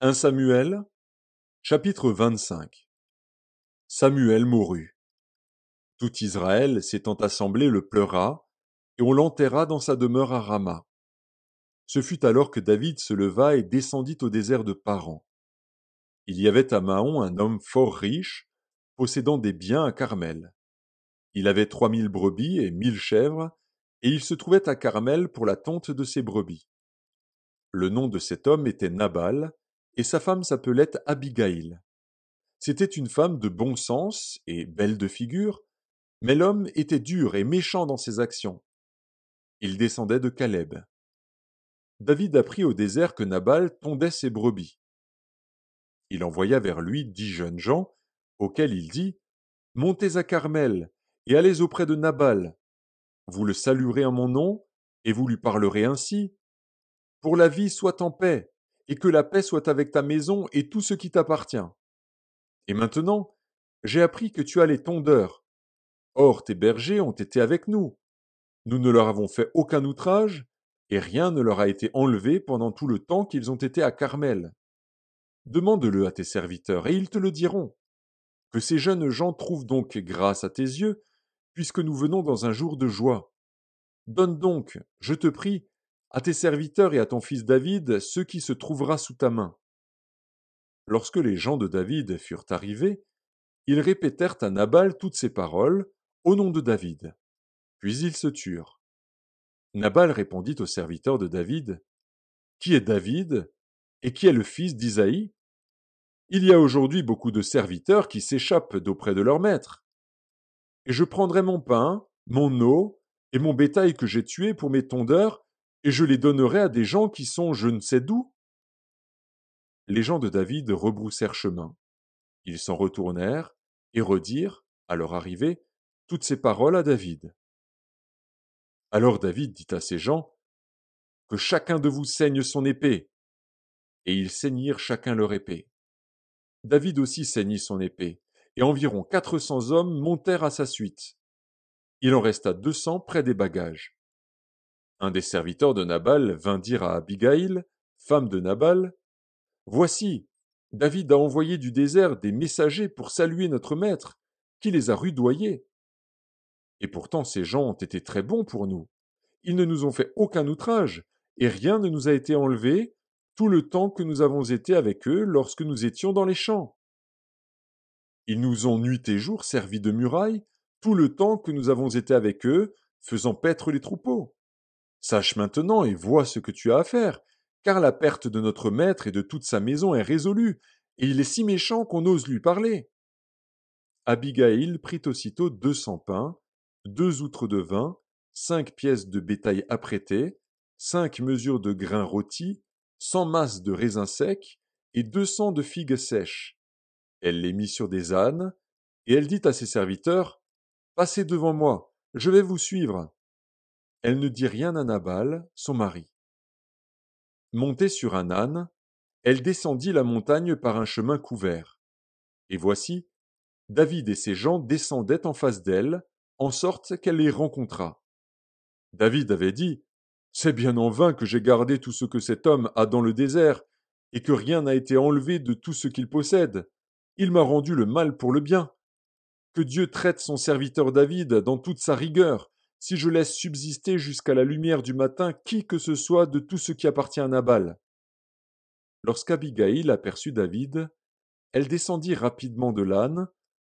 1 Samuel, chapitre 25. Samuel mourut. Tout Israël, s'étant assemblé, le pleura, et on l'enterra dans sa demeure à Rama. Ce fut alors que David se leva et descendit au désert de Paran. Il y avait à Mahon un homme fort riche, possédant des biens à Carmel. Il avait 3000 brebis et 1000 chèvres, et il se trouvait à Carmel pour la tonte de ses brebis. Le nom de cet homme était Nabal, et sa femme s'appelait Abigaïl. C'était une femme de bon sens et belle de figure, mais l'homme était dur et méchant dans ses actions. Il descendait de Caleb. David apprit au désert que Nabal tondait ses brebis. Il envoya vers lui 10 jeunes gens, auxquels il dit: Montez à Carmel et allez auprès de Nabal. Vous le saluerez en mon nom, et vous lui parlerez ainsi: Pour la vie soit en paix, et que la paix soit avec ta maison et tout ce qui t'appartient. Et maintenant, j'ai appris que tu as les tondeurs. Or tes bergers ont été avec nous. Nous ne leur avons fait aucun outrage, et rien ne leur a été enlevé pendant tout le temps qu'ils ont été à Carmel. Demande-le à tes serviteurs, et ils te le diront. Que ces jeunes gens trouvent donc grâce à tes yeux, puisque nous venons dans un jour de joie. Donne donc, je te prie, à tes serviteurs et à ton fils David ce qui se trouvera sous ta main. Lorsque les gens de David furent arrivés, ils répétèrent à Nabal toutes ces paroles, au nom de David. Puis ils se turent. Nabal répondit aux serviteurs de David: Qui est David et qui est le fils d'Isaïe? Il y a aujourd'hui beaucoup de serviteurs qui s'échappent d'auprès de leur maître. Et je prendrai mon pain, mon eau et mon bétail que j'ai tué pour mes tondeurs, et je les donnerai à des gens qui sont je ne sais d'où. Les gens de David rebroussèrent chemin. Ils s'en retournèrent et redirent, à leur arrivée, toutes ces paroles à David. Alors David dit à ses gens: Que chacun de vous saigne son épée. Et ils saignirent chacun leur épée. David aussi saignit son épée, et environ 400 hommes montèrent à sa suite. Il en resta 200 près des bagages. Un des serviteurs de Nabal vint dire à Abigaïl, femme de Nabal: Voici, David a envoyé du désert des messagers pour saluer notre maître, qui les a rudoyés. Et pourtant ces gens ont été très bons pour nous. Ils ne nous ont fait aucun outrage, et rien ne nous a été enlevé tout le temps que nous avons été avec eux lorsque nous étions dans les champs. Ils nous ont nuit et jour servi de muraille tout le temps que nous avons été avec eux, faisant paître les troupeaux. Sache maintenant et vois ce que tu as à faire, car la perte de notre maître et de toute sa maison est résolue, et il est si méchant qu'on ose lui parler. Abigaïl prit aussitôt 200 pains, 2 outres de vin, 5 pièces de bétail apprêtées, 5 mesures de grains rôtis, 100 masses de raisins secs et 200 de figues sèches. Elle les mit sur des ânes, et elle dit à ses serviteurs: Passez devant moi, je vais vous suivre. Elle ne dit rien à Nabal, son mari. Montée sur un âne, elle descendit la montagne par un chemin couvert. Et voici, David et ses gens descendaient en face d'elle, en sorte qu'elle les rencontra. David avait dit: C'est bien en vain que j'ai gardé tout ce que cet homme a dans le désert, et que rien n'a été enlevé de tout ce qu'il possède. Il m'a rendu le mal pour le bien. Que Dieu traite son serviteur David dans toute sa rigueur, si je laisse subsister jusqu'à la lumière du matin qui que ce soit de tout ce qui appartient à Nabal. Lorsqu'Abigaïl aperçut David, elle descendit rapidement de l'âne,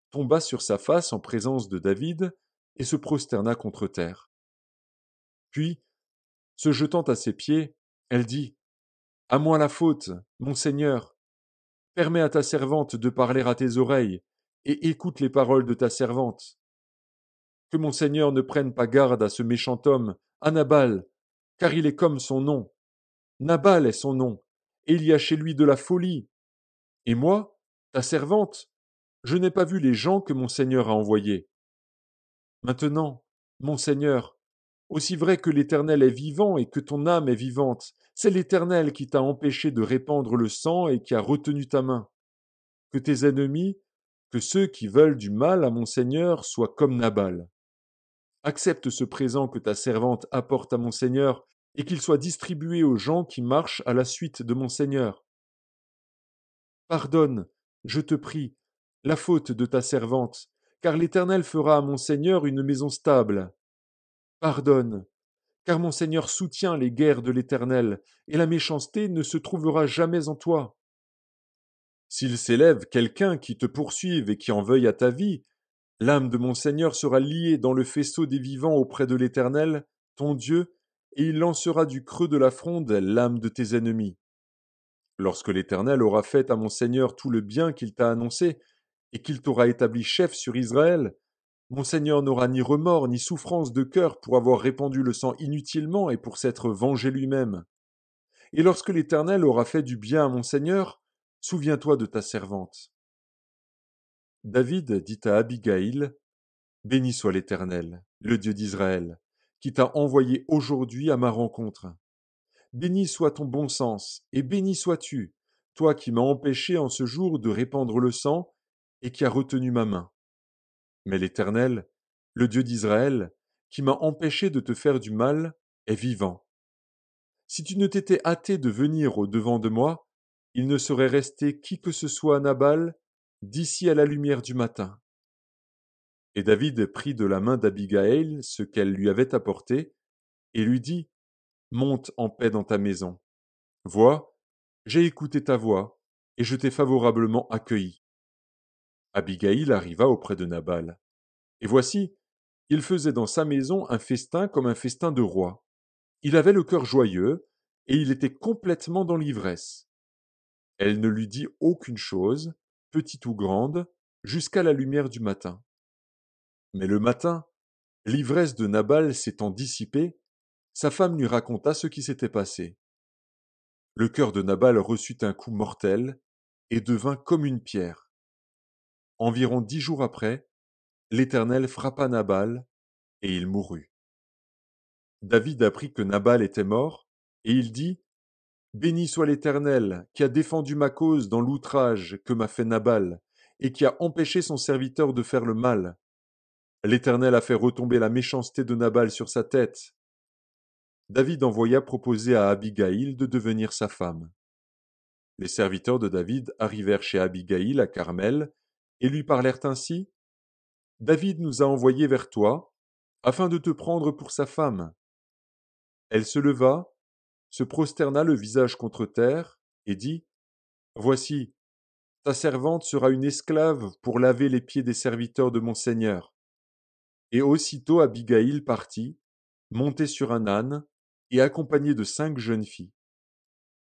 tomba sur sa face en présence de David et se prosterna contre terre. Puis, se jetant à ses pieds, elle dit: À moi la faute, mon Seigneur. Permets à ta servante de parler à tes oreilles, et écoute les paroles de ta servante. Que mon Seigneur ne prenne pas garde à ce méchant homme, à Nabal, car il est comme son nom. Nabal est son nom, et il y a chez lui de la folie. Et moi, ta servante, je n'ai pas vu les gens que mon Seigneur a envoyés. Maintenant, mon Seigneur, aussi vrai que l'Éternel est vivant et que ton âme est vivante, c'est l'Éternel qui t'a empêché de répandre le sang et qui a retenu ta main. Que tes ennemis, que ceux qui veulent du mal à mon Seigneur soient comme Nabal. Accepte ce présent que ta servante apporte à mon Seigneur, et qu'il soit distribué aux gens qui marchent à la suite de mon Seigneur. Pardonne, je te prie, la faute de ta servante, car l'Éternel fera à mon Seigneur une maison stable. Pardonne, car mon Seigneur soutient les guerres de l'Éternel, et la méchanceté ne se trouvera jamais en toi. S'il s'élève quelqu'un qui te poursuive et qui en veuille à ta vie, l'âme de mon Seigneur sera liée dans le faisceau des vivants auprès de l'Éternel, ton Dieu, et il lancera du creux de la fronde l'âme de tes ennemis. Lorsque l'Éternel aura fait à mon Seigneur tout le bien qu'il t'a annoncé, et qu'il t'aura établi chef sur Israël, mon Seigneur n'aura ni remords ni souffrance de cœur pour avoir répandu le sang inutilement et pour s'être vengé lui-même. Et lorsque l'Éternel aura fait du bien à mon Seigneur, souviens-toi de ta servante. David dit à Abigaïl, béni soit l'Éternel, le Dieu d'Israël, qui t'a envoyé aujourd'hui à ma rencontre. Béni soit ton bon sens, et béni sois-tu, toi qui m'as empêché en ce jour de répandre le sang, et qui as retenu ma main. Mais l'Éternel, le Dieu d'Israël, qui m'a empêché de te faire du mal, est vivant. Si tu ne t'étais hâté de venir au devant de moi, il ne serait resté qui que ce soit à Nabal d'ici à la lumière du matin. Et David prit de la main d'Abigaïl ce qu'elle lui avait apporté, et lui dit, monte en paix dans ta maison. Vois, j'ai écouté ta voix, et je t'ai favorablement accueilli. Abigaïl arriva auprès de Nabal. Et voici, il faisait dans sa maison un festin comme un festin de roi. Il avait le cœur joyeux, et il était complètement dans l'ivresse. Elle ne lui dit aucune chose, petite ou grande, jusqu'à la lumière du matin. Mais le matin, l'ivresse de Nabal s'étant dissipée, sa femme lui raconta ce qui s'était passé. Le cœur de Nabal reçut un coup mortel et devint comme une pierre. Environ 10 jours après, l'Éternel frappa Nabal et il mourut. David apprit que Nabal était mort, et il dit, béni soit l'Éternel, qui a défendu ma cause dans l'outrage que m'a fait Nabal, et qui a empêché son serviteur de faire le mal. L'Éternel a fait retomber la méchanceté de Nabal sur sa tête. David envoya proposer à Abigaïl de devenir sa femme. Les serviteurs de David arrivèrent chez Abigaïl à Carmel, et lui parlèrent ainsi, David nous a envoyés vers toi, afin de te prendre pour sa femme. Elle se leva, se prosterna le visage contre terre, et dit, voici, ta servante sera une esclave pour laver les pieds des serviteurs de mon Seigneur. Et aussitôt Abigaïl partit, montée sur un âne, et accompagnée de 5 jeunes filles.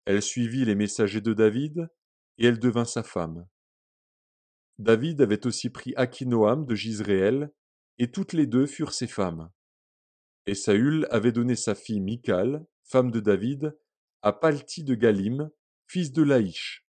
Elle suivit les messagers de David, et elle devint sa femme. David avait aussi pris Akinoam de Gisréel, et toutes les deux furent ses femmes. Et Saül avait donné sa fille Michal, femme de David, à Palti de Galim, fils de Laïch.